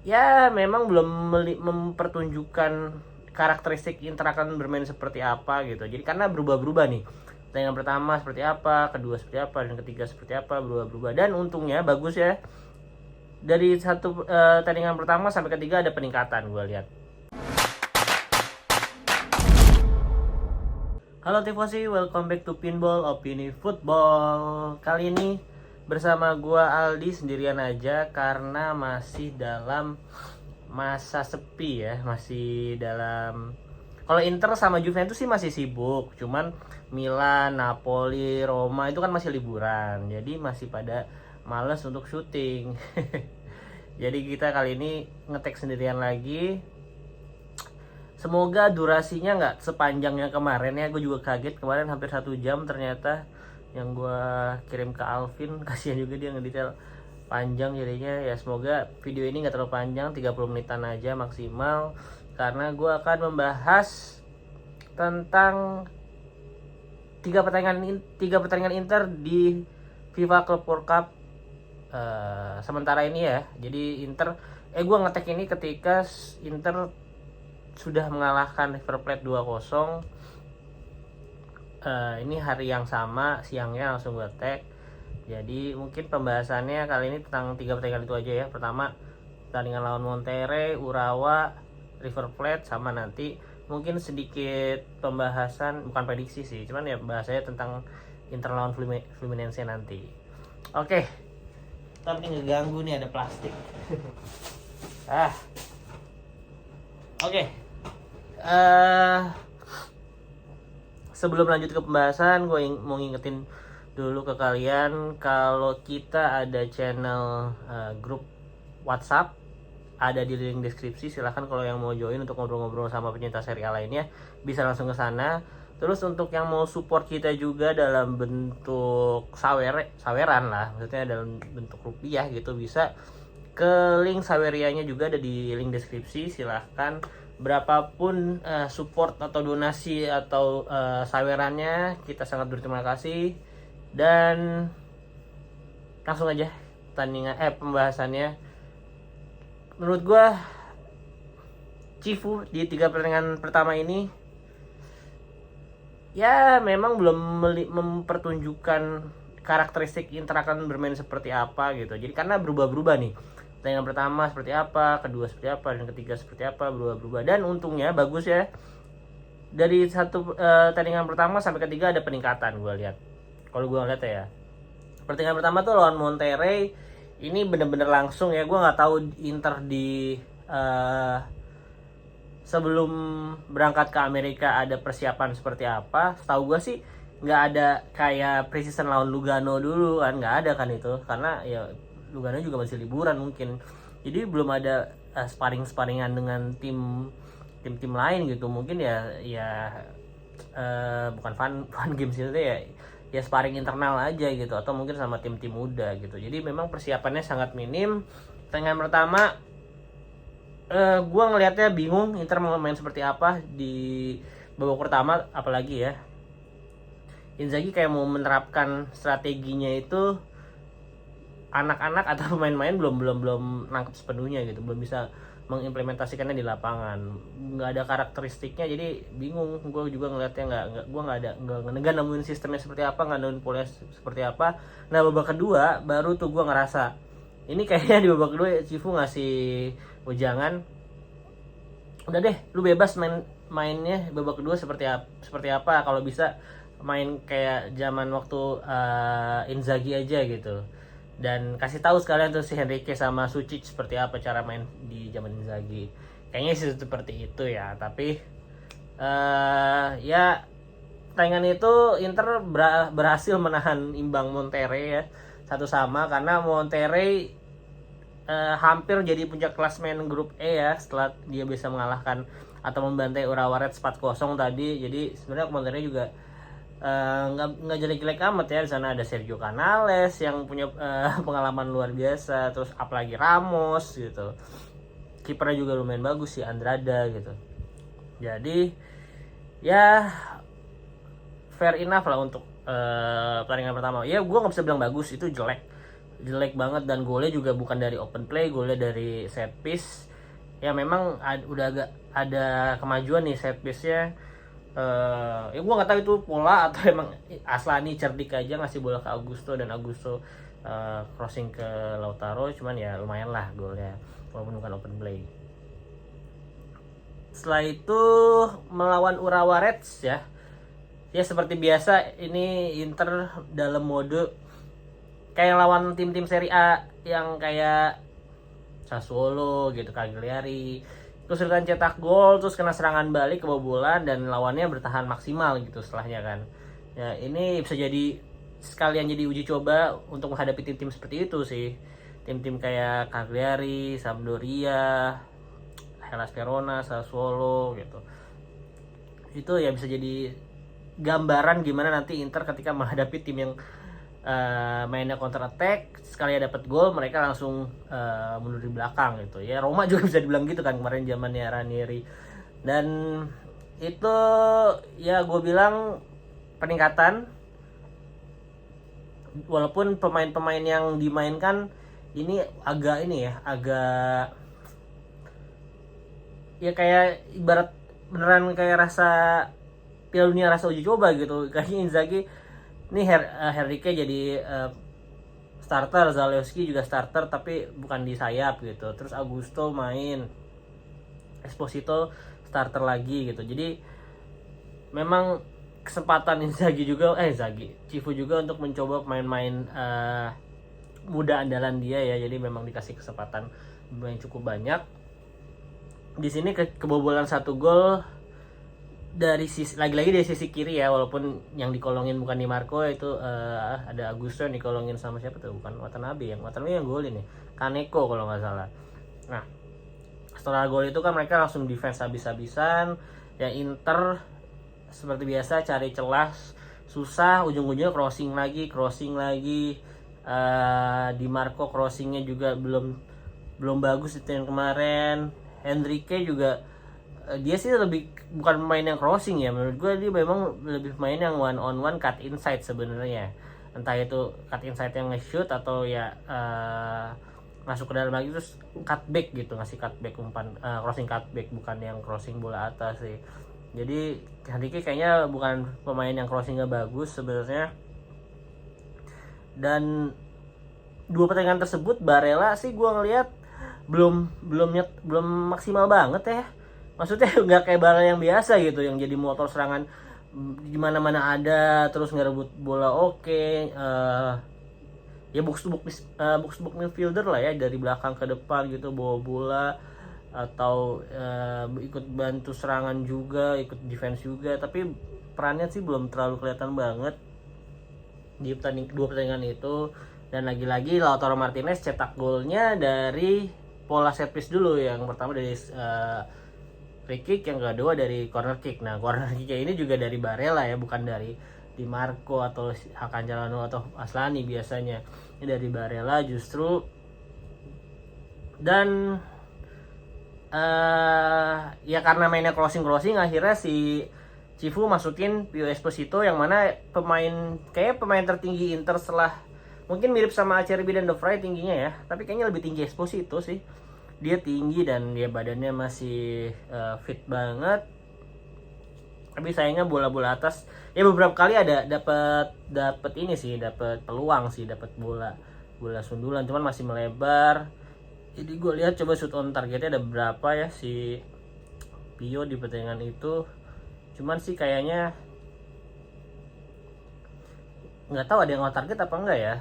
Ya memang belum mempertunjukkan karakteristik Inter akan bermain seperti apa gitu. Jadi karena berubah-berubah nih. Pertandingan pertama seperti apa, kedua seperti apa, dan ketiga seperti apa, berubah-berubah. Dan untungnya bagus ya. Dari satu pertandingan pertama sampai ketiga ada peningkatan gue lihat. Halo Tifosi, welcome back to Pinball Opini Football. Kali ini bersama gua Aldi sendirian aja karena masih dalam masa sepi ya, masih dalam. Kalau Inter sama Juventus sih masih sibuk, cuman Milan, Napoli, Roma itu kan masih liburan. Jadi masih pada males untuk syuting. Jadi kita kali ini ngetek sendirian lagi. Semoga durasinya nggak sepanjang yang kemarin ya. Gue juga kaget kemarin hampir 1 jam ternyata yang gue kirim ke Alvin. Kasihan juga dia ngedetail panjang jadinya. Ya semoga video ini nggak terlalu panjang, 30 menitan aja maksimal. Karena gue akan membahas tentang tiga pertandingan Inter di FIFA Club World Cup sementara ini ya. Jadi Inter gue ngetek ini ketika Inter sudah mengalahkan River Plate 2-0. Ini hari yang sama, siangnya langsung gue tag. Jadi mungkin pembahasannya kali ini tentang 3 pertandingan itu aja ya. Pertama pertandingan lawan Monterrey, Urawa, River Plate, sama nanti mungkin sedikit pembahasan, bukan prediksi sih, cuman ya bahasanya tentang Inter lawan Fluminense nanti. Oke. Tapi ngeganggu nih, ada plastik. Oke. Sebelum lanjut ke pembahasan, gue mau ngingetin dulu ke kalian kalau kita ada channel grup WhatsApp, ada di link deskripsi. Silahkan kalau yang mau join untuk ngobrol-ngobrol sama penyintas Serie A lainnya bisa langsung ke sana. Terus untuk yang mau support kita juga dalam bentuk saweran lah, maksudnya dalam bentuk rupiah gitu, bisa ke link sawerianya juga ada di link deskripsi. Silahkan berapapun support atau donasi atau sawerannya, kita sangat berterima kasih. Dan langsung aja pembahasannya. Menurut gue Cifu di 3 pertandingan pertama ini ya memang belum mempertunjukkan karakteristik Inter akan bermain seperti apa gitu. Jadi karena berubah-berubah nih. Pertandingan pertama seperti apa, kedua seperti apa, dan ketiga seperti apa, berubah-berubah. Dan untungnya bagus ya. Dari satu pertandingan pertama sampai ketiga ada peningkatan gue lihat. Kalau gue ngeliat ya. Pertandingan pertama tuh lawan Monterrey, ini bener-bener langsung ya. Gue nggak tahu Inter di sebelum berangkat ke Amerika ada persiapan seperti apa. Setahu gue sih nggak ada kayak preseason lawan Lugano dulu kan, nggak ada kan itu, karena ya Lugano juga masih liburan mungkin. Jadi belum ada sparring-sparingan dengan tim lain gitu. Mungkin bukan fun games itu ya sparring internal aja gitu, atau mungkin sama tim-tim muda gitu. Jadi memang persiapannya sangat minim. Pertandingan pertama gue ngelihatnya bingung Inter mau main seperti apa di babak pertama, apalagi ya Inzaghi kayak mau menerapkan strateginya itu anak-anak atau pemain-pemain belum nangkep sepenuhnya gitu, belum bisa mengimplementasikannya di lapangan, nggak ada karakteristiknya. Jadi bingung gue juga ngelihatnya, gue nggak nemuin sistemnya seperti apa, nggak nemuin polanya seperti apa. Nah babak kedua baru tuh gue ngerasa ini kayaknya di babak kedua Cifu ngasih ujangan, udah deh lu bebas mainnya babak kedua seperti apa, kalau bisa main kayak zaman waktu Inzaghi aja gitu, dan kasih tahu sekalian tuh si Henrique sama Sucic seperti apa cara main di zaman Inzaghi. Kayaknya sih seperti itu ya. Tapi ya pertandingan itu Inter berhasil menahan imbang Monterrey ya 1-1, karena Monterrey hampir jadi puncak klasmen grup E ya setelah dia bisa mengalahkan atau membantai Urawa Reds 4-0 tadi. Jadi sebenarnya Monterrey juga nggak jelek-jelek amat ya. Di sana ada Sergio Canales yang punya pengalaman luar biasa, terus apalagi Ramos gitu, kipernya juga lumayan bagus sih, Andrada gitu. Jadi ya fair enough lah untuk pertandingan pertama. Ya gue nggak bisa bilang bagus, itu jelek. jelek banget, dan golnya juga bukan dari open play, golnya dari set piece. Ya memang udah agak ada kemajuan nih set piece-nya. Ya gue nggak tahu itu pola atau emang Aslani cerdik aja ngasih bola ke Augusto, dan Augusto crossing ke Lautaro, cuman ya lumayan lah golnya walaupun bukan open play. Setelah itu melawan Urawa Reds ya seperti biasa ini Inter dalam mode kayak lawan tim-tim Serie A yang kayak Sassuolo gitu, Cagliari, kesulitan cetak gol, terus kena serangan balik kebobolan, dan lawannya bertahan maksimal gitu setelahnya kan. Ya ini bisa jadi sekalian jadi uji coba untuk menghadapi tim-tim seperti itu sih, tim-tim kayak Cagliari, Sampdoria, Hellas Verona, Sassuolo gitu. Itu ya bisa jadi gambaran gimana nanti Inter ketika menghadapi tim yang mainnya counter attack, sekali dapat gol mereka langsung mundur di belakang gitu ya. Roma juga bisa dibilang gitu kan kemarin zamannya Ranieri, dan itu ya gue bilang peningkatan, walaupun pemain-pemain yang dimainkan ini agak ya kayak ibarat beneran kayak rasa Piala Dunia, rasa uji coba gitu. Kayaknya Inzaghi ini Harry Kane jadi starter, Zalewski juga starter tapi bukan di sayap gitu. Terus Augusto main, Esposito starter lagi gitu. Jadi memang kesempatan Cifu juga untuk mencoba pemain-pemain muda andalan dia ya. Jadi memang dikasih kesempatan yang cukup banyak. Di sini kebobolan 1 gol dari sisi, lagi-lagi dari sisi kiri ya, walaupun yang dikolongin bukan Di Marco, itu ada Augusto yang dikolongin sama siapa tuh, bukan Watanabe yang golin nih, Kaneko kalau nggak salah. Nah setelah gol itu kan mereka langsung defense habis-habisan ya. Inter seperti biasa cari celah susah, ujung-ujungnya crossing lagi. Di Marco crossingnya juga belum bagus itu yang kemarin. Henrique juga dia sih lebih bukan pemain yang crossing ya, menurut gue dia memang lebih pemain yang one on one cut inside sebenarnya, entah itu cut inside yang nge-shoot atau ya masuk ke dalam lagi terus cutback gitu, ngasih cutback umpan, crossing cutback, bukan yang crossing bola atas sih. Jadi Henrique kayaknya bukan pemain yang crossingnya bagus sebenarnya. Dan 2 pertandingan tersebut Barella sih gue ngelihat belum maksimal banget ya. Maksudnya nggak kayak Barella yang biasa gitu, yang jadi motor serangan di mana-mana ada, terus ngerebut bola ya box to box midfielder lah ya, dari belakang ke depan gitu, bawa bola atau ikut bantu serangan juga, ikut defense juga, tapi perannya sih belum terlalu kelihatan banget di 2 pertandingan itu. Dan lagi-lagi Lautaro Martinez cetak golnya dari pola set piece dulu, yang pertama dari free kick, yang kedua dari corner kick. Nah corner kick ini juga dari Barella ya, bukan dari Di Marco atau Hakan Calhanoglu atau Aslani biasanya. Ini dari Barella justru. Dan ya karena mainnya crossing akhirnya si Cifu masukin Pio Esposito, yang mana pemain tertinggi Inter setelah, mungkin mirip sama Acerbi dan De Vrij tingginya ya, tapi kayaknya lebih tinggi Esposito sih. Dia tinggi dan dia badannya masih fit banget. Tapi sayangnya bola-bola atas ya beberapa kali ada dapat ini sih, dapat peluang sih, dapat bola sundulan, cuman masih melebar. Jadi gue lihat coba shoot on targetnya ada berapa ya si Pio di pertandingan itu. Cuman sih kayaknya nggak tahu ada yang on target apa enggak ya.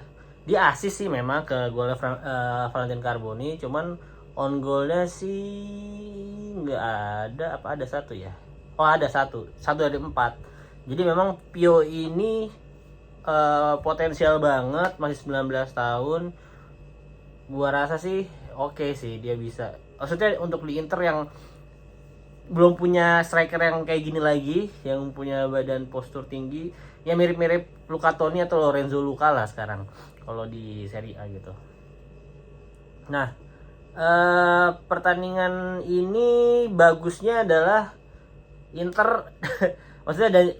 Dia assist sih memang ke golnya Valentin Carboni, cuman on goalnya sih nggak ada. Apa ada 1 ya? Oh ada 1 dari 4. Jadi memang Pio ini potensial banget, masih 19 tahun. Gua rasa sih oke sih dia bisa. Maksudnya untuk di Inter yang belum punya striker yang kayak gini lagi, yang punya badan postur tinggi, ya mirip-mirip Luca Toni atau Lorenzo Luca lah sekarang kalau di Serie A gitu. Nah pertandingan ini bagusnya adalah Inter maksudnya dari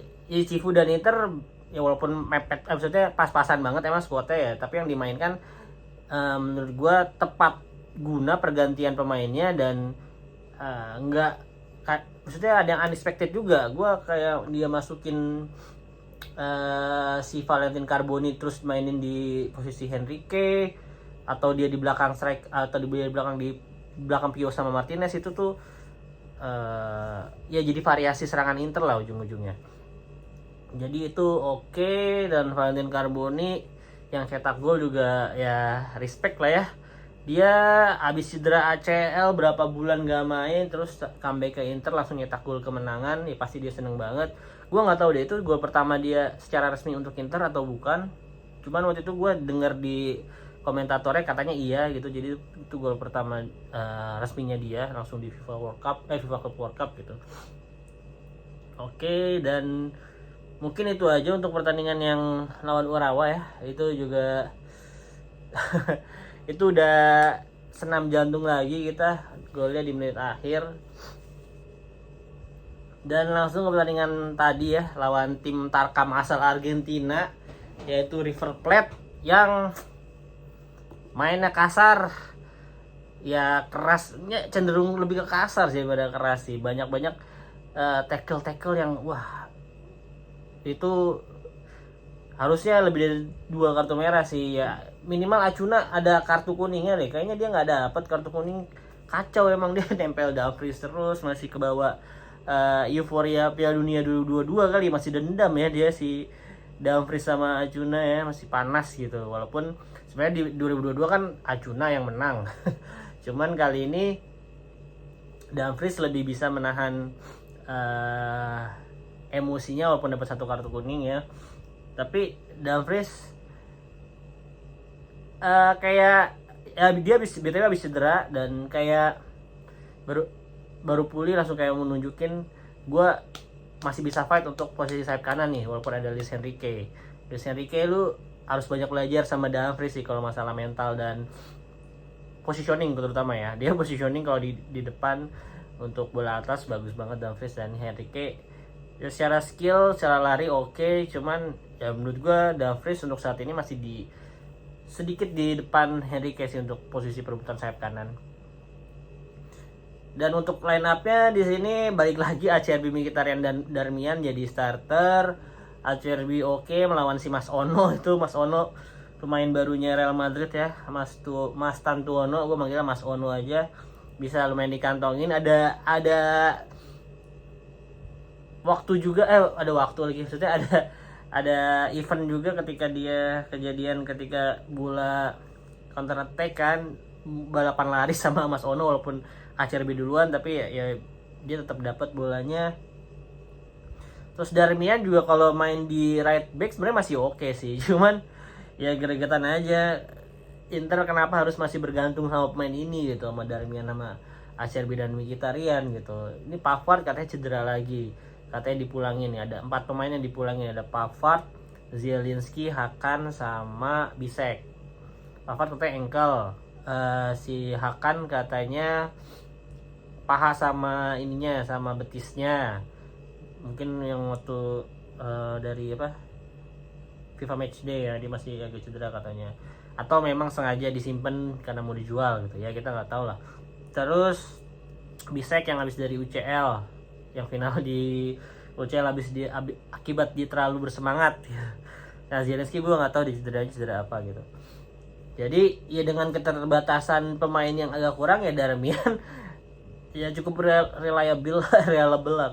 Cifu dan Inter ya walaupun mepet, maksudnya pas-pasan banget emang skuadnya ya, tapi yang dimainkan menurut gue tepat guna pergantian pemainnya, dan maksudnya ada yang unexpected juga. Gue kayak dia masukin si Valentin Carboni terus mainin di posisi Henrique, atau dia di belakang strike, atau di belakang Pio sama Martinez, itu tuh ya jadi variasi serangan Inter lah ujung-ujungnya. Jadi itu oke. Dan Valentin Carboni yang cetak gol juga ya respect lah ya. Dia abis cedera ACL berapa bulan gak main, terus comeback ke Inter langsung nyetak gol kemenangan, ya pasti dia seneng banget. Gue nggak tahu deh itu gol pertama dia secara resmi untuk Inter atau bukan. Cuman waktu itu gue denger di komentatornya katanya iya gitu. Jadi itu gol pertama resminya dia langsung di FIFA Cup World Cup gitu. Oke, dan mungkin itu aja untuk pertandingan yang lawan Urawa ya. Itu juga itu udah senam jantung lagi kita, golnya di menit akhir. Dan langsung ke pertandingan tadi ya, lawan tim Tarkam asal Argentina, yaitu River Plate, yang mainnya kasar, ya kerasnya cenderung lebih ke kasar sih daripada keras sih. Banyak tackle yang wah, itu harusnya lebih dari 2 kartu merah sih ya. Minimal Acuna ada kartu kuningnya deh. Kayaknya dia nggak dapat kartu kuning. Kacau emang dia, nempel Dumfries terus, masih ke bawah euforia Piala Dunia 2022 kali, masih dendam ya dia si Dumfries sama Acuna ya, masih panas gitu. Walaupun sebenarnya di 2022 kan Acuna yang menang. Cuman kali ini Dumfries lebih bisa menahan emosinya walaupun dapat 1 kartu kuning ya. Tapi Dumfries kayak ya dia habis cedera, dan kayak baru pulih langsung kayak menunjukin gue masih bisa fight untuk posisi sayap kanan nih walaupun ada Luis Enrique. Lu harus banyak belajar sama Dumfries sih kalau masalah mental dan positioning terutama ya. Dia positioning kalau di depan untuk bola atas bagus banget Dumfries, dan Enrique ya secara skill, secara lari oke. Cuman ya menurut gue Dumfries untuk saat ini masih sedikit di depan Henrique sih untuk posisi perebutan sayap kanan. Dan untuk line up-nya di sini balik lagi Acerbi, Mkhitaryan dan Darmian jadi starter. Acerbi oke melawan si Mas Ono. Itu Mas Ono pemain barunya Real Madrid ya, Mas Tantuono, gue manggilnya Mas Ono aja. Bisa lumayan dikantongin. Ada waktu juga ada waktu lagi, maksudnya ada event juga ketika dia kejadian ketika bola counter attack kan, balapan lari sama Mas Ono walaupun Acerbi duluan, tapi ya dia tetap dapat bolanya. Terus Darmian juga kalau main di right back sebenarnya masih oke sih, cuman ya gregetan aja Inter kenapa harus masih bergantung sama pemain ini gitu, sama Darmian sama Acerbi dan Mkhitaryan gitu. Ini Pavard katanya cedera lagi, katanya dipulangin ya. Ada 4 pemain yang dipulangin, ada Pavard, Zielinski, Hakan sama Bisek. Pavard katanya ankle, si Hakan katanya paha sama ininya, sama betisnya. Mungkin yang waktu dari FIFA Matchday ya, dia masih agak cedera katanya. Atau memang sengaja disimpan karena mau dijual gitu ya, kita nggak tahu lah. Terus Bisek yang habis dari UCL, yang final di UCL akibat dia terlalu bersemangat. Nah Zielinski gue nggak tahu cedera apa gitu. Jadi ya dengan keterbatasan pemain yang agak kurang ya, Darmian ya cukup reliable lah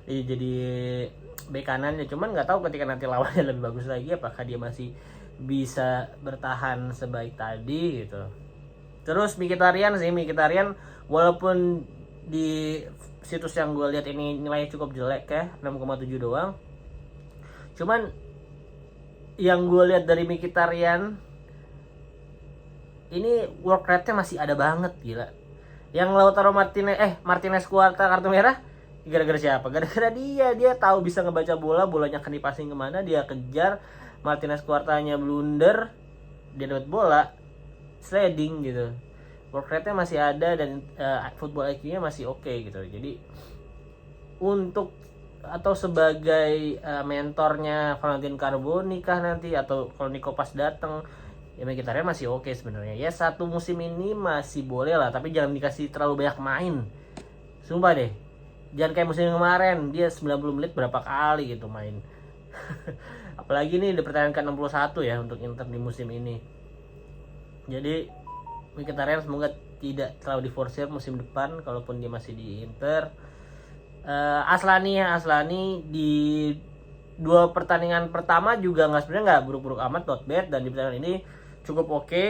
jadi bek kanan ya. Cuman nggak tahu ketika nanti lawannya lebih bagus lagi apakah dia masih bisa bertahan sebaik tadi gitu. Terus Mkhitaryan walaupun di situs yang gue lihat ini nilainya cukup jelek ya, 6,7 doang. Cuman yang gue lihat dari Mkhitaryan ini work rate-nya masih ada banget, gila. Yang Lautaro Martinez Cuarta kartu merah gara-gara siapa? Gara-gara dia tahu bisa ngebaca bolanya akan dipasing kemana, dia kejar. Martinez Cuartanya blunder, dia dapat bola sliding gitu. Work rate-nya masih ada dan football IQ-nya masih oke gitu. Jadi untuk atau sebagai mentornya Valentin Carboni kah nanti, atau kalau Nico pas datang, ya Mkhitaryan masih oke sebenarnya. Ya satu musim ini masih boleh lah, tapi jangan dikasih terlalu banyak main. Sumpah deh. Jangan kayak musim kemarin, dia 90 menit berapa kali gitu main. Apalagi nih di pertandingan ke-61 ya untuk Inter di musim ini. Jadi Mkhitaryan semoga tidak terlalu diforsir musim depan kalaupun dia masih di Inter. Aslani di 2 pertandingan pertama juga sebenarnya nggak buruk-buruk amat, not bad, dan di pertandingan ini cukup oke.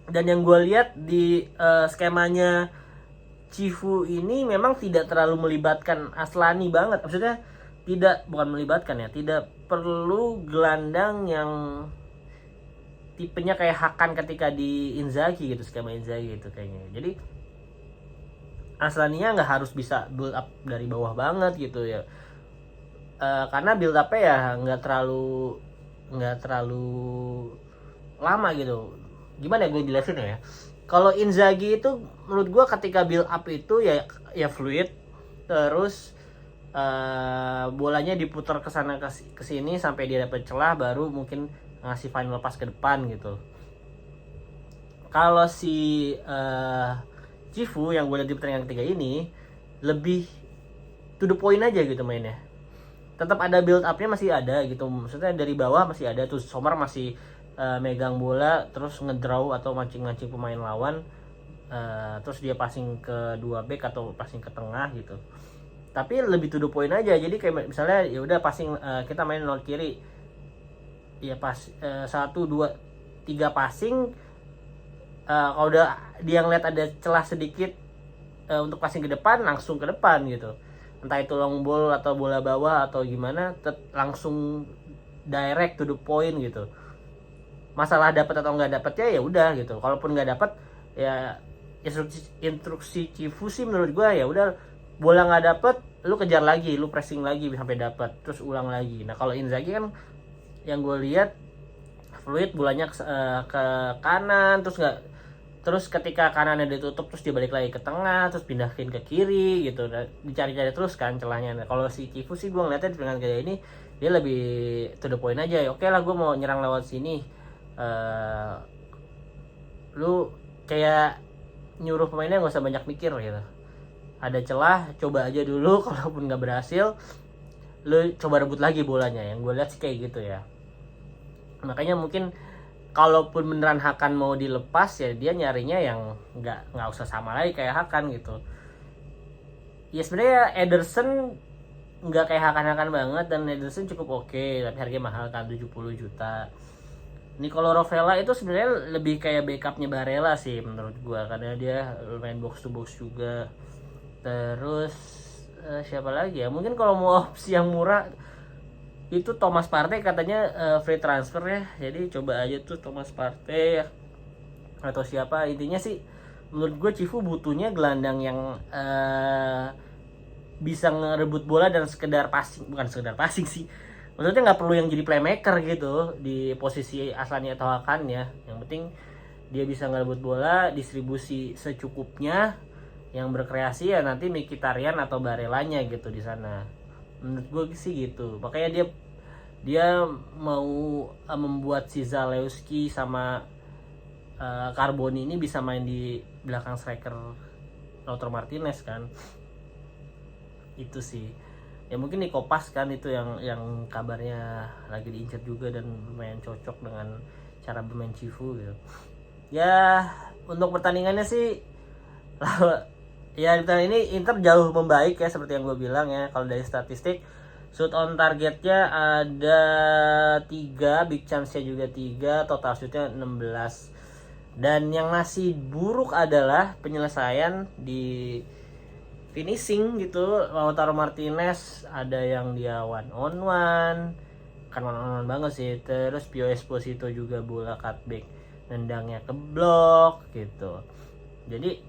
Dan yang gue lihat di skemanya Cifu ini memang tidak terlalu melibatkan Aslani banget, maksudnya bukan melibatkan ya, tidak perlu gelandang yang tipenya kayak Hakan ketika di Inzaghi gitu, skema Inzaghi gitu kayaknya. Jadi Aslaninya nggak harus bisa build up dari bawah banget gitu ya, karena build up-nya ya nggak terlalu lama gitu. Gimana ya gue jelasin ya? Kalau Inzaghi itu menurut gue ketika build up itu ya fluid, terus bolanya diputar ke sana ke sini sampai dia dapat celah, baru mungkin ngasih final pass ke depan gitu. Kalau si Cifu yang gue lihat di pertandingan ketiga ini lebih to the point aja gitu mainnya. Tetap ada build up-nya masih ada gitu. Maksudnya dari bawah masih ada tuh, Sommer masih megang bola terus ngedraw atau mancing-mancing pemain lawan, terus dia passing ke 2 back atau passing ke tengah gitu. Tapi lebih to the point aja. Jadi kayak misalnya ya udah passing, kita main nol kiri. Ya pas 1 2 3 passing, kalau udah dia ngeliat ada celah sedikit untuk passing ke depan, langsung ke depan gitu. Entah itu long ball atau bola bawah atau gimana, langsung direct to the point gitu. Masalah dapat atau nggak dapatnya ya udah gitu. Kalaupun nggak dapat ya instruksi Cifu sih menurut gue ya udah, bola nggak dapet lu kejar lagi, lu pressing lagi sampai dapat, terus ulang lagi. Nah kalau Inzaghi kan yang gue lihat fluid, bolanya ke kanan, terus ketika kanannya ditutup terus dia balik lagi ke tengah, terus pindahin ke kiri gitu, dicari-cari terus kan celahnya. Nah, kalau si Cifu sih gue ngeliatnya dengan gaya ini dia lebih to the point aja. Oke lah, gue mau nyerang lewat sini, lu kayak nyuruh pemainnya nggak usah banyak mikir gitu. Ada celah, coba aja dulu, kalaupun nggak berhasil lu coba rebut lagi bolanya. Yang gue lihat sih kayak gitu ya. Makanya mungkin kalaupun beneran Hakan mau dilepas ya dia nyarinya yang nggak usah sama lagi kayak Hakan gitu. Ya sebenarnya Ederson nggak kayak Hakan banget, dan Ederson cukup oke, tapi harganya mahal kan, 70 juta. Nicolo Rovella itu sebenarnya lebih kayak backupnya Barella sih menurut gua, karena dia main box to box juga. Terus siapa lagi ya? Mungkin kalau mau opsi yang murah itu Thomas Partey, katanya free transfer ya. Jadi coba aja tuh Thomas Partey atau siapa. Intinya sih menurut gue Cifu butuhnya gelandang yang bisa ngerebut bola dan sekedar passing, bukan sekedar passing sih. Maksudnya nggak perlu yang jadi playmaker gitu di posisi Aslani atau Hakan ya. Yang penting dia bisa ngerebut bola, distribusi secukupnya, yang berkreasi ya nanti Mkhitaryan atau Barellanya gitu di sana. Menurut gue sih gitu. Makanya dia mau membuat si Zalewski sama Carboni ini bisa main di belakang striker Lautaro Martinez kan. Itu sih. Ya mungkin Nico Pas kan itu yang kabarnya lagi diincar juga dan lumayan cocok dengan cara bermain Cifu gitu. Ya untuk pertandingannya sih ya di pertandingan ini Inter jauh membaik ya, seperti yang gue bilang ya. Kalau dari statistik, shoot on targetnya ada 3, big chance-nya juga 3, total shootnya 16. Dan yang masih buruk adalah penyelesaian di finishing gitu. Lautaro Martinez ada yang dia one on one, kan one on one banget sih. Terus Pio Esposito juga bola cutback nendangnya ke blok gitu. Jadi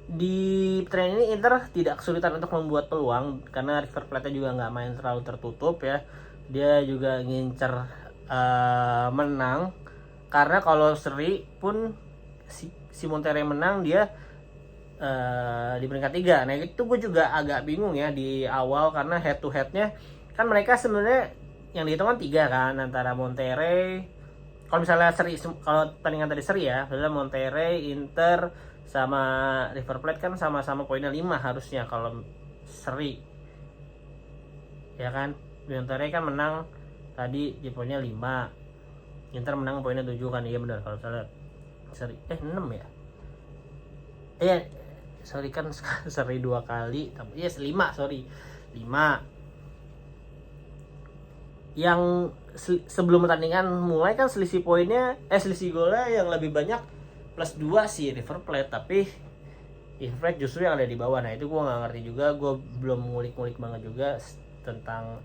di tren ini Inter tidak kesulitan untuk membuat peluang, karena River Plate juga nggak main terlalu tertutup ya. Dia juga ngincer menang, karena kalau seri pun si Monterrey menang, dia di peringkat 3. Nah itu gue juga agak bingung ya di awal, karena head to headnya kan mereka sebenarnya yang dihitung kan 3 kan, antara Monterrey, kalau misalnya kalau pertandingan tadi seri ya, misalnya Monterrey, Inter sama River Plate kan sama-sama poinnya 5 harusnya kalau seri. Ya kan? Monterrey kan menang tadi di poinnya 5. Inter menang poinnya 7 kan. Iya benar kalau misalnya seri 6 ya. Sorry kan seri 2 kali. Yes, 5, sorry. 5. Yang sebelum pertandingan mulai kan selisih golnya yang lebih banyak plus 2 sih River Plate, tapi River Plate justru yang ada di bawah. Nah itu gue nggak ngerti juga, gue belum ngulik-ngulik banget juga tentang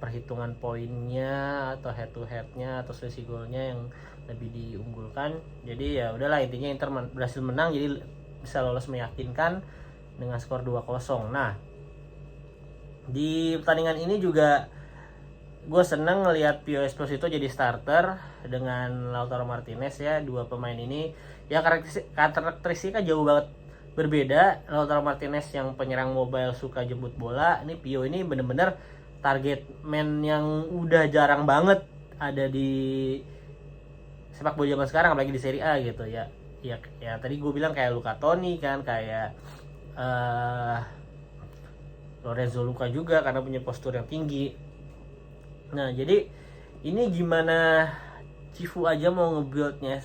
perhitungan poinnya atau head to headnya atau selisih golnya yang lebih diunggulkan. Jadi ya udahlah, intinya Inter berhasil menang jadi bisa lolos meyakinkan dengan skor 2-0. Nah di pertandingan ini juga gue seneng ngelihat Pio Esposito jadi starter dengan Lautaro Martinez ya. Dua pemain ini ya karakteristiknya jauh banget berbeda. Lautaro Martinez yang penyerang mobile suka jemput bola, ini Pio ini bener-bener target man yang udah jarang banget ada di sepak bola zaman sekarang, apalagi di Serie A gitu ya. Ya tadi gue bilang kayak Luca Toni kan, kayak Lorenzo Luca juga karena punya postur yang tinggi. Nah jadi ini gimana Cifu aja mau nge-buildnya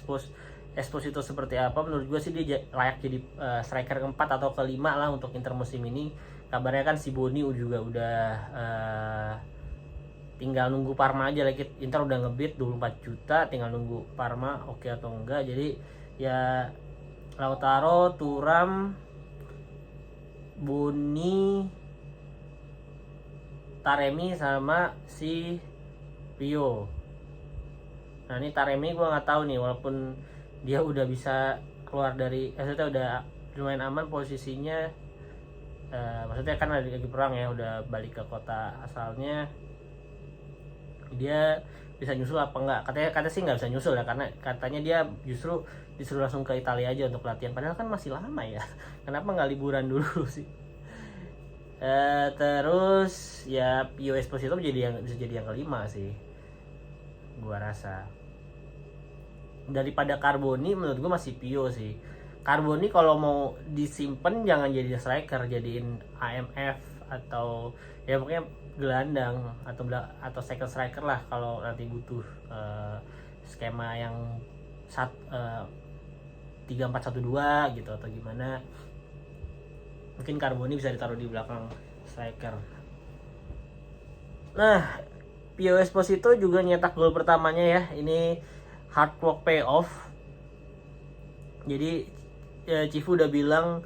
Esposito seperti apa, menurut gue sih dia layak jadi striker keempat atau kelima lah untuk Inter musim ini. Kabarnya kan si Boni juga udah tinggal nunggu Parma aja lagi. Inter udah ngebid 24 juta, tinggal nunggu Parma oke atau enggak. Jadi ya Lautaro, Thuram, Boni, Taremi sama si Pio. Nah ini Taremi gue nggak tahu nih, walaupun dia udah bisa keluar dari, maksudnya udah lumayan aman posisinya. Maksudnya kan lagi perang ya, udah balik ke kota asalnya. Dia bisa nyusul apa enggak? Katanya sih nggak bisa nyusul ya, karena katanya dia justru disuruh langsung ke Italia aja untuk latihan. Padahal kan masih lama ya. Kenapa nggak liburan dulu sih? Terus ya Pio Esposito bisa jadi yang kelima sih, gua rasa. Daripada Carboni menurut gua masih Pio sih. Carboni kalau mau disimpan jangan jadi striker, jadiin AMF atau ya pokoknya gelandang atau second striker lah kalau nanti butuh skema yang 3-4-1-2 gitu atau gimana. Mungkin Carboni bisa ditaruh di belakang striker. Nah, Pio Esposito juga nyetak gol pertamanya ya. Ini hard work pay off. Jadi ya, Cifu udah bilang,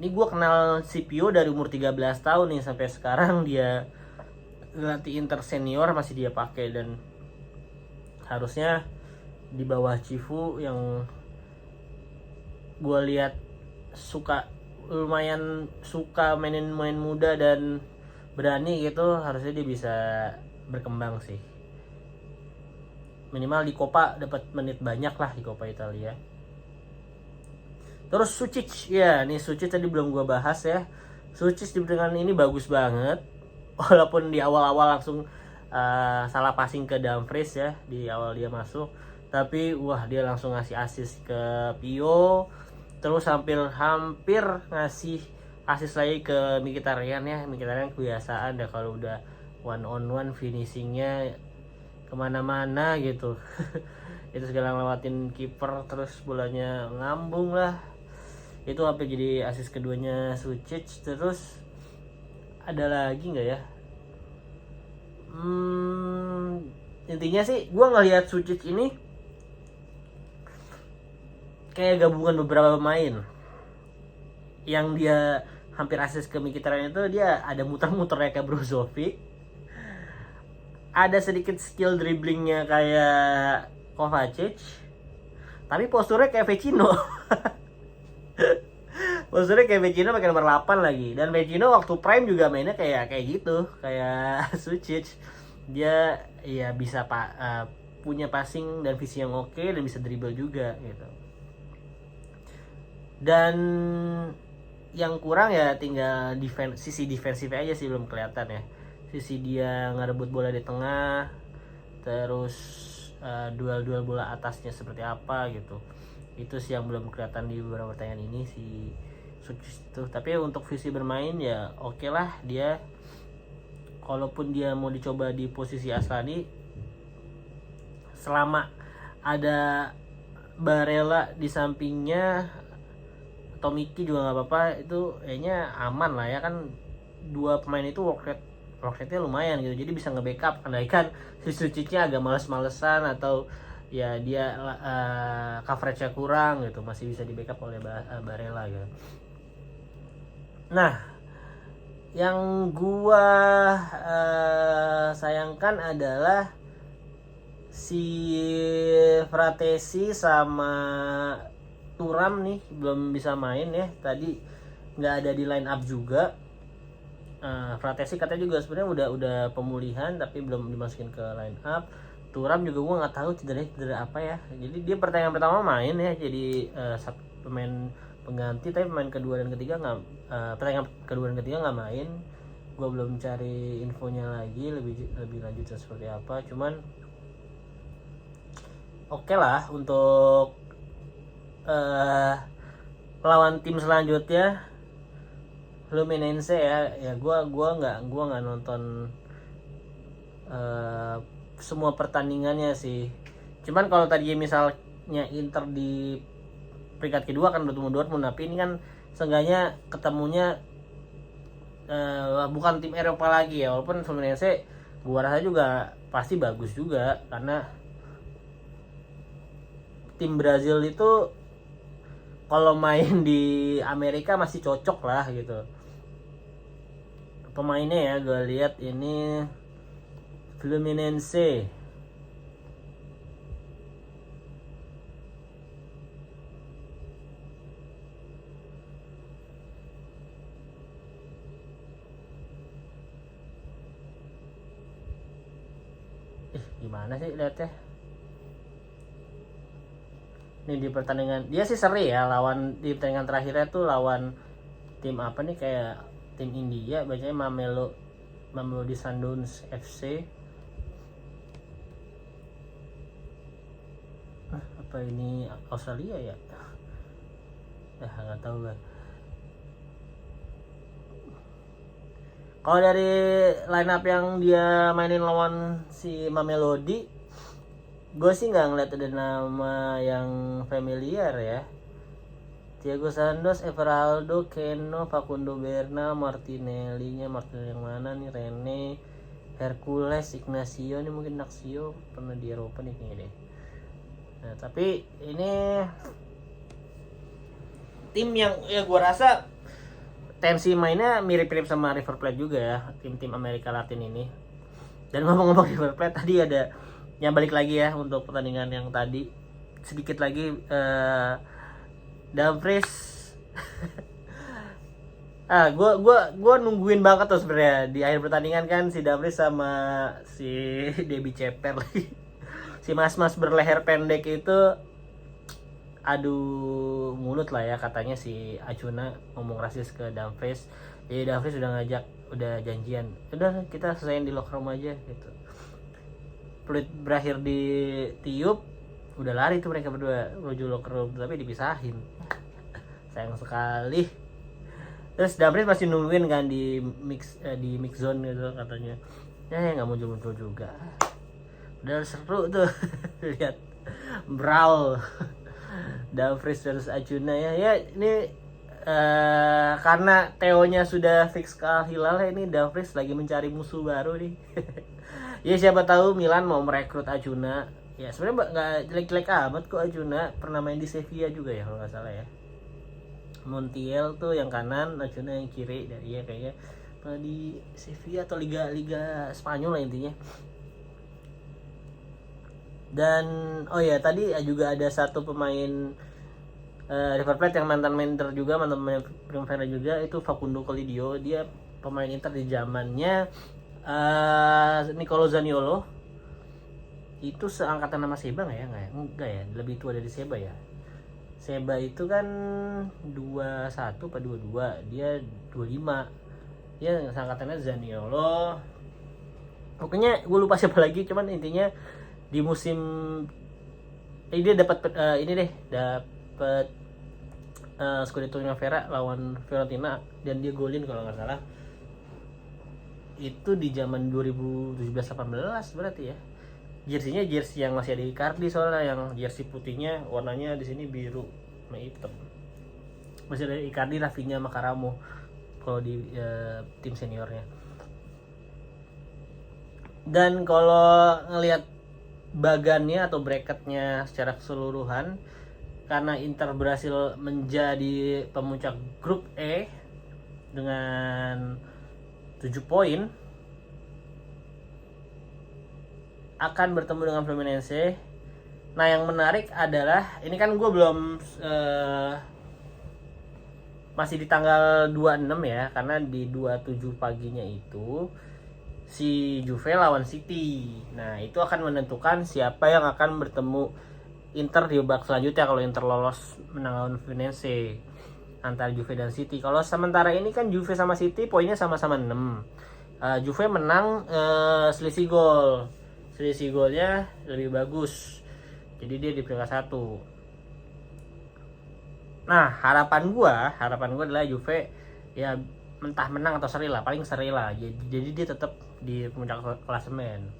ini gue kenal si Pio dari umur 13 tahun nih, sampai sekarang dia ngelatih Inter senior masih dia pakai. Dan harusnya di bawah Cifu yang gue lihat lumayan suka main muda dan berani gitu, harusnya dia bisa berkembang sih. Minimal di Coppa dapat menit banyak lah di Coppa Italia. Terus Sucic, ya nih Sucic tadi belum gua bahas ya. Sucic di pertandingan ini bagus banget, walaupun di awal-awal langsung salah passing ke Dumfries ya di awal dia masuk, tapi wah dia langsung ngasih assist ke Pio. Terus hampir ngasih assist lagi ke Mkhitaryan ya. Mkhitaryan kebiasaan dah kalau udah one on one finishingnya kemana-mana gitu. Itu segala ngelewatin kiper, terus bolanya ngambung lah. Itu hampir jadi assist keduanya Sucic. Terus ada lagi nggak ya? Intinya sih gue ngelihat Sucic ini kayak gabungan beberapa pemain yang dia hampir assist ke Mkhitaryan. Itu dia ada muter-muternya kayak Brozovic, ada sedikit skill dribblingnya kayak Kovacic, tapi posturnya kayak Vecino. Posturnya kayak Vecino pakai nomor 8 lagi. Dan Vecino waktu prime juga mainnya kayak gitu, kayak Sucic. Dia ya bisa punya passing dan visi yang oke, dan bisa dribble juga gitu. Dan yang kurang ya tinggal sisi defensifnya aja sih belum kelihatan ya. Sisi dia ngerebut bola di tengah, terus duel-duel bola atasnya seperti apa gitu. Itu sih yang belum kelihatan di beberapa pertandingan ini si Sucic itu. Tapi untuk visi bermain ya oke lah dia. Kalaupun dia mau dicoba di posisi Aslani, selama ada Barella di sampingnya atau Miki juga nggak apa-apa, itu kayaknya aman lah ya kan. Dua pemain itu work rate-nya lumayan gitu, jadi bisa nge-backup andaikan si Sucicnya agak males-malesan atau ya dia coverage-nya kurang gitu, masih bisa di-backup oleh Barella gitu. Nah, yang gua sayangkan adalah si Fratesi sama Thuram nih belum bisa main ya. Tadi nggak ada di line up juga. Fratesi katanya juga sebenarnya udah pemulihan tapi belum dimasukin ke line up. Thuram juga gue nggak tahu cedera apa ya. Jadi dia pertandingan pertama main ya, jadi pemain pengganti, tapi pemain kedua dan ketiga nggak, pertandingan kedua dan ketiga nggak main. Gue belum cari infonya lagi lebih lanjut seperti apa. Cuman oke lah untuk lawan tim selanjutnya Fluminense ya gua nggak nonton semua pertandingannya sih. Cuman kalau tadi misalnya Inter di peringkat kedua kan bertemu Dortmund, tapi ini kan seenggaknya ketemunya bukan tim Eropa lagi ya, walaupun Fluminense gua rasa juga pasti bagus juga karena tim Brazil itu kalau main di Amerika masih cocok lah gitu. Pemainnya ya gue lihat ini Fluminense. Gimana sih lihatnya? Ini di pertandingan dia sih seri ya, lawan di pertandingan terakhirnya tuh lawan tim apa nih, kayak tim India bacanya Mamelodi Sundowns FC. Apa ini Australia ya? Nggak tahu kan. Kalau dari line up yang dia mainin lawan si Mamelodi, gue sih nggak ngeliat ada nama yang familiar ya. Thiago Santos, Everaldo, Keno, Facundo Berna, Martinelli yang mana nih, Rene, Hercules, Ignacio, ini mungkin Naxio pernah di Eropa nih kayaknya deh. Nah tapi ini tim yang ya gue rasa tensi mainnya mirip-mirip sama River Plate juga ya, tim-tim Amerika Latin ini. Dan ngomong-ngomong River Plate, tadi ada yang balik lagi ya untuk pertandingan yang tadi, sedikit lagi Dumfries. Gue nungguin banget tuh sebenarnya di akhir pertandingan kan si Dumfries sama si Debbie Ceper lagi. Si mas-mas berleher pendek itu adu mulut lah ya, katanya si Acuna ngomong rasis ke Dumfries. Jadi Dumfries udah janjian, udah kita selesaiin di locker room aja gitu. Peluit berakhir di tiup, udah lari tuh mereka berdua menuju locker room, tapi dipisahin. Sayang sekali. Terus Dumfries masih nungguin kan di mix zone gitu katanya. Ya nggak muncul juga. Udah seru tuh lihat brawl Dumfries versus Acuna ya ini karena Theo-nya sudah fix ke Al Hilal ya, ini Dumfries lagi mencari musuh baru nih. Ya siapa tahu Milan mau merekrut Acuna. Ya sebenarnya nggak jelek-jelek amat kok Acuna, pernah main di Sevilla juga ya kalau nggak salah ya. Montiel tuh yang kanan, Acuna yang kiri, dan iya kayaknya di Sevilla atau liga Spanyol lah intinya. Dan oh ya tadi juga ada satu pemain River Plate yang mantan main Inter juga, mantan main Primavera juga, itu Facundo Colidio. Dia pemain Inter di zamannya Nicolo Zaniolo. Itu seangkatan nama Seba nggak ya? Enggak ya, lebih tua dari Seba ya. Seba itu kan 21 apa 22, dia 25. Dia seangkatannya Zaniolo. Pokoknya gue lupa siapa lagi, cuman intinya di musim ini dia dapat dapat Scudetto Primavera lawan Fiorentina dan dia golin kalau nggak salah. Itu di zaman 2017-18 berarti ya. Jersinya jersey yang masih ada Icardi, soalnya yang jersey putihnya warnanya di sini biru sama hitam. Masih ada Icardi, Rafinha, Makaramo kalau di tim seniornya. Dan kalau ngelihat bagannya atau bracketnya secara keseluruhan, karena Inter berhasil menjadi pemuncak grup E dengan 7 poin, akan bertemu dengan Fluminense. Nah yang menarik adalah, ini kan gue belum masih di tanggal 26 ya, karena di 27 paginya itu si Juve lawan City. Nah itu akan menentukan siapa yang akan bertemu Inter di babak selanjutnya kalau Inter lolos menang lawan Fluminense, antara Juve dan City. Kalau sementara ini kan Juve sama City poinnya sama-sama 6. Juve menang selisih gol. Selisih golnya lebih bagus. Jadi dia di peringkat 1. Nah, harapan gua adalah Juve ya entah menang atau seri lah, paling seri lah. Jadi dia tetap di puncak klasemen.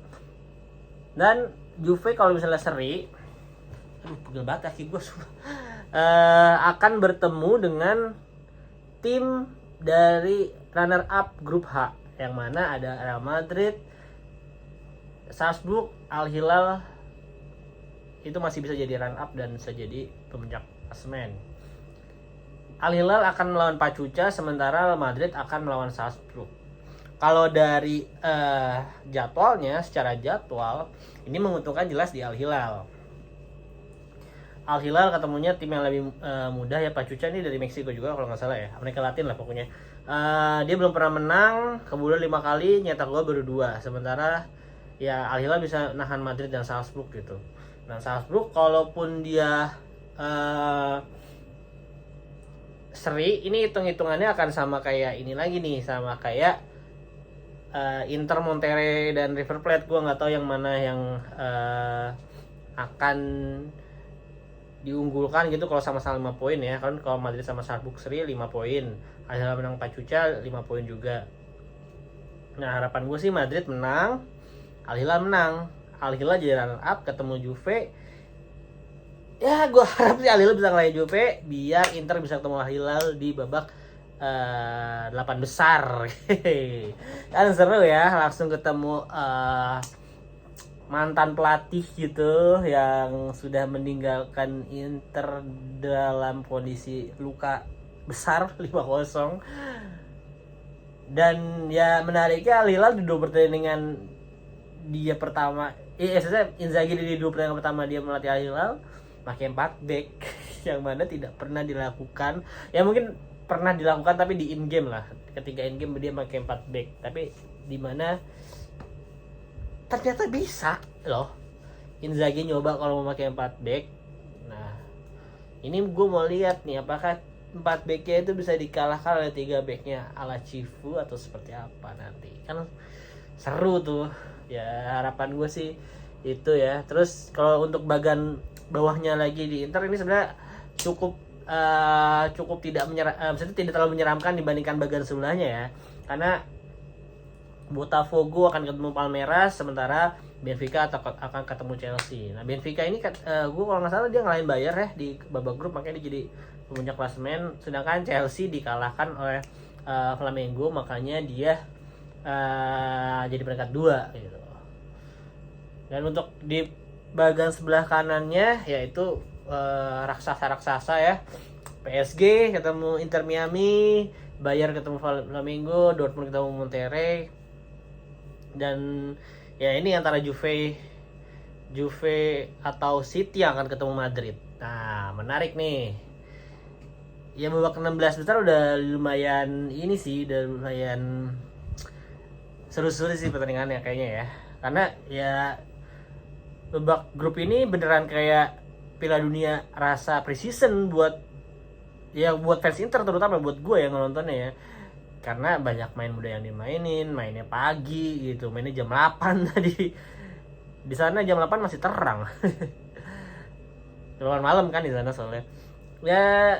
Dan Juve kalau misalnya seri, pegel banget kaki gue akan bertemu dengan tim dari runner up grup H, yang mana ada Real Madrid, Salzburg, Al Hilal itu masih bisa jadi run up dan bisa jadi pemuncak klasemen. Al Hilal akan melawan Pachuca, sementara Real Madrid akan melawan Salzburg. Kalau dari jadwalnya, secara jadwal ini menguntungkan jelas di Al Hilal. Al Hilal ketemunya tim yang lebih mudah ya. Pachuca ini dari Meksiko juga kalau nggak salah ya, Amerika Latin lah pokoknya. Dia belum pernah menang, kemudian 5 kali nyetak gol baru 2. Sementara ya Al Hilal bisa nahan Madrid dan Salzburg gitu. Nah Salzburg kalaupun dia seri, ini hitung-hitungannya akan sama kayak ini lagi nih, sama kayak Inter, Monterrey dan River Plate. Gue nggak tahu yang mana yang akan diunggulkan gitu kalau sama-sama 5 poin ya. Kan kalau Madrid sama Salzburg seri 5 poin, Al Hilal menang Pachuca 5 poin juga. Nah harapan gue sih Madrid menang, Al Hilal menang, Al Hilal jadi runner up ketemu Juve. Ya gue harap sih Al Hilal bisa ngelain Juve biar Inter bisa ketemu Al Hilal di babak 8 besar. Kan seru ya, langsung ketemu mantan pelatih gitu yang sudah meninggalkan Inter dalam kondisi luka besar 5-0. Dan ya menariknya Al Hilal di 2 pertandingan dia pertama, Inzaghi di 2 pertandingan pertama dia melatih Al Hilal pakai 4 back yang mana tidak pernah dilakukan. Ya mungkin pernah dilakukan tapi di in game lah. Ketika in game dia pakai 4 back, tapi di mana ternyata bisa loh Inzaghi nyoba kalau mau pakai 4 back. Nah ini gue mau lihat nih apakah 4 backnya itu bisa dikalahkan oleh 3 backnya ala Cifu atau seperti apa nanti. Kan seru tuh ya, harapan gue sih itu ya. Terus kalau untuk bagian bawahnya lagi di Inter ini sebenarnya cukup tidak maksudnya tidak terlalu menyeramkan dibandingkan bagian sebelahnya ya, karena Botafogo akan ketemu Palmeiras, sementara Benfica akan ketemu Chelsea. Nah Benfica ini gue kalau nggak salah dia ngalahin Bayern ya di babak grup, makanya dia jadi pemuncak klasemen. Sedangkan Chelsea dikalahkan oleh Flamengo, makanya dia jadi peringkat 2 gitu. Dan untuk di bagian sebelah kanannya yaitu raksasa-raksasa ya, PSG ketemu Inter Miami, Bayern ketemu Flamengo, Dortmund ketemu Monterrey. Dan ya ini antara Juve atau City yang akan ketemu Madrid. Nah menarik nih ya, babak 16 besar udah lumayan ini sih, udah lumayan seru-seru sih pertandingannya kayaknya ya, karena ya babak grup ini beneran kayak Piala Dunia rasa pre-season buat fans Inter, terutama buat gue yang nontonnya ya. karena banyak main muda yang dimainin, mainnya pagi gitu, mainnya jam 8 tadi. Di sana jam 8 masih terang. Keluar malam kan di sana soalnya. Ya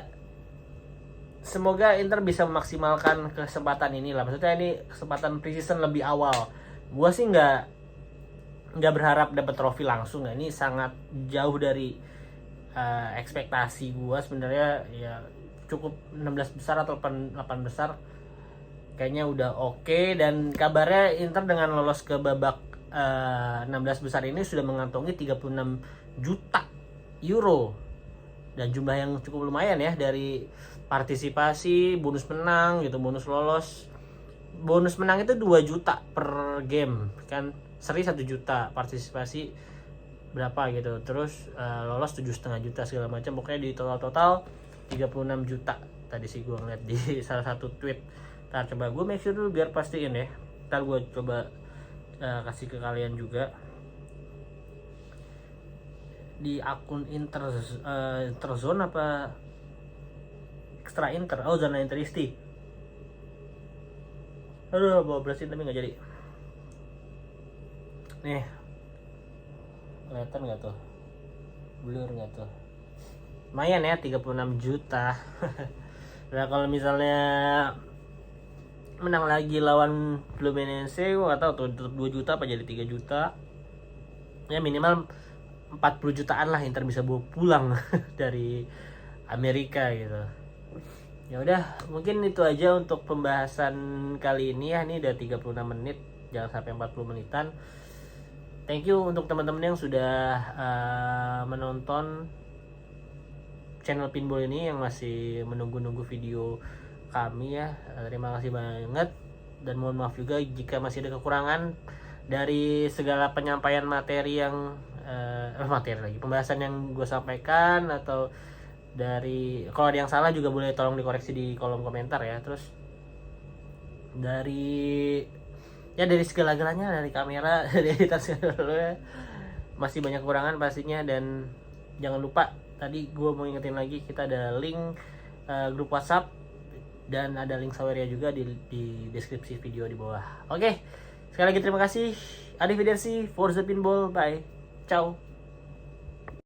semoga Inter bisa memaksimalkan kesempatan ini lah. Maksudnya ini kesempatan preseason lebih awal. Gua sih nggak berharap dapat trofi langsung ya. Ini sangat jauh dari ekspektasi gua sebenarnya. Ya cukup 16 besar atau 8 besar kayaknya udah oke. Dan kabarnya Inter dengan lolos ke babak 16 besar ini sudah mengantongi 36 juta euro, dan jumlah yang cukup lumayan ya dari partisipasi, bonus menang gitu, bonus lolos. Bonus menang itu 2 juta per game kan, seri 1 juta, partisipasi berapa gitu, terus lolos 7,5 juta segala macam. Pokoknya di total 36 juta tadi sih gue ngeliat di salah satu tweet. Ntar coba gue make sure dulu biar pastiin ya, ntar gue coba kasih ke kalian juga di akun Interzone apa Extra Inter. Oh, Zona Interisti. Aduh, bawa belasin tapi nggak jadi. Nih, kelihatan nggak tuh? Blur nggak tuh? Lumayan ya, 36 juta. Nah kalau misalnya menang lagi lawan Fluminense, gue nggak tahu tuh tetap 2 juta apa jadi 3 juta. Ya minimal 40 jutaan lah Inter bisa bawa pulang dari Amerika gitu. Ya udah, mungkin itu aja untuk pembahasan kali ini ya. Ini udah 36 menit, jangan sampai 40 menitan. Thank you untuk teman-teman yang sudah menonton channel Pinball ini, yang masih menunggu-nunggu video kami ya. Terima kasih banget, dan mohon maaf juga jika masih ada kekurangan dari segala penyampaian materi yang pembahasan yang gue sampaikan, atau dari kalau ada yang salah juga boleh tolong dikoreksi di kolom komentar ya. Terus dari segala-galanya, dari kamera, dari editan segala, masih banyak kekurangan pastinya. Dan jangan lupa, tadi gue mau ingetin lagi, kita ada link grup WhatsApp dan ada link Saweria juga di deskripsi video di bawah. Oke, sekali lagi terima kasih. Arrivederci, Forza Pinball, bye, ciao.